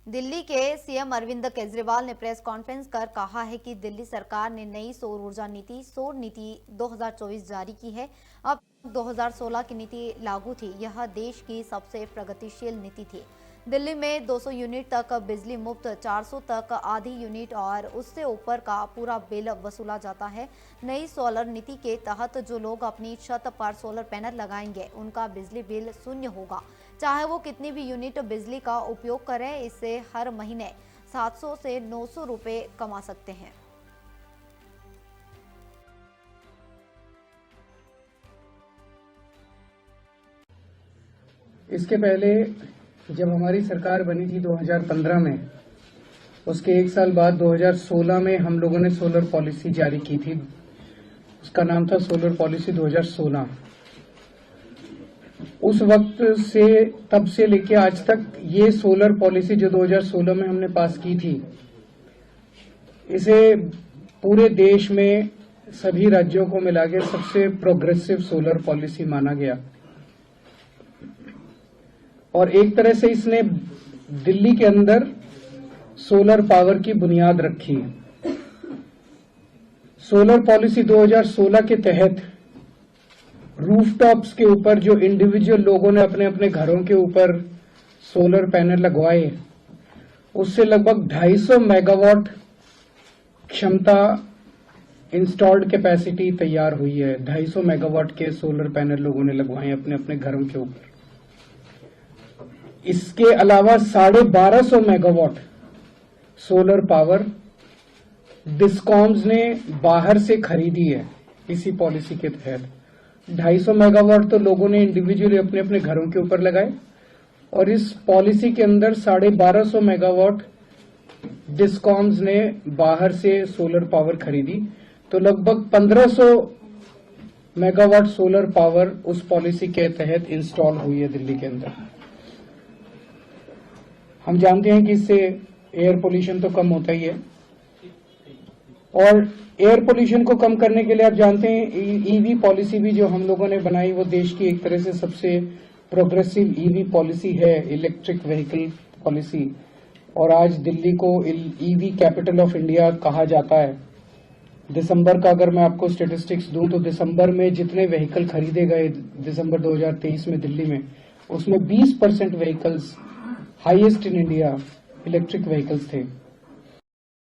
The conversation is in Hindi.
दिल्ली के सीएम अरविंद केजरीवाल ने प्रेस कॉन्फ्रेंस कर कहा है कि दिल्ली सरकार ने नई सौर ऊर्जा नीति सौर नीति 2024 जारी की है। अब 2016 की नीति लागू थी। यह देश की सबसे प्रगतिशील नीति थी। दिल्ली में 200 यूनिट तक बिजली मुफ्त, 400 तक आधी यूनिट और उससे ऊपर का पूरा बिल वसूला जाता है। नई सोलर नीति के तहत जो लोग अपनी छत पर सोलर पैनल लगाएंगे उनका बिजली बिल शून्य होगा, चाहे वो कितनी भी यूनिट बिजली का उपयोग करें। इससे हर महीने 700 से 900 रुपए कमा सकते हैं। इसके पहले जब हमारी सरकार बनी थी 2015 में, उसके एक साल बाद 2016 में हम लोगों ने सोलर पॉलिसी जारी की थी। उसका नाम था सोलर पॉलिसी 2016। उस वक्त से तब से लेके आज तक ये सोलर पॉलिसी जो 2016 में हमने पास की थी, इसे पूरे देश में सभी राज्यों को मिला के सबसे प्रोग्रेसिव सोलर पॉलिसी माना गया। और एक तरह से इसने दिल्ली के अंदर सोलर पावर की बुनियाद रखी। सोलर पॉलिसी 2016 के तहत रूफटॉप्स के ऊपर जो इंडिविजुअल लोगों ने अपने अपने घरों के ऊपर सोलर पैनल लगवाए, उससे लगभग 250 मेगावाट क्षमता इंस्टॉल्ड कैपेसिटी तैयार हुई है। 250 मेगावाट के सोलर पैनल लोगों ने लगवाए अपने अपने घरों के ऊपर। इसके अलावा 1250 मेगावाट सोलर पावर डिस्कॉम्स ने बाहर से खरीदी है इसी पॉलिसी के तहत। 250 मेगावाट तो लोगों ने इंडिविजुअली अपने अपने घरों के ऊपर लगाए और इस पॉलिसी के अंदर 1250 मेगावाट डिस्कॉम्स ने बाहर से सोलर पावर खरीदी। तो लगभग 1500 मेगावाट सोलर पावर उस पॉलिसी के तहत इंस्टॉल हुई है दिल्ली के अंदर। हम जानते हैं कि इससे एयर पोल्यूशन तो कम होता ही है, और एयर पोल्यूशन को कम करने के लिए आप जानते हैं ईवी पॉलिसी भी जो हम लोगों ने बनाई, वो देश की एक तरह से सबसे प्रोग्रेसिव ईवी पॉलिसी है, इलेक्ट्रिक व्हीकल पॉलिसी। और आज दिल्ली को ईवी कैपिटल ऑफ इंडिया कहा जाता है। दिसंबर का अगर मैं आपको स्टेटिस्टिक्स दूं तो दिसंबर में जितने व्हीकल खरीदे गए दिसंबर 2023 में दिल्ली में, उसमें 20% vehicles highest in India electric vehicles थे।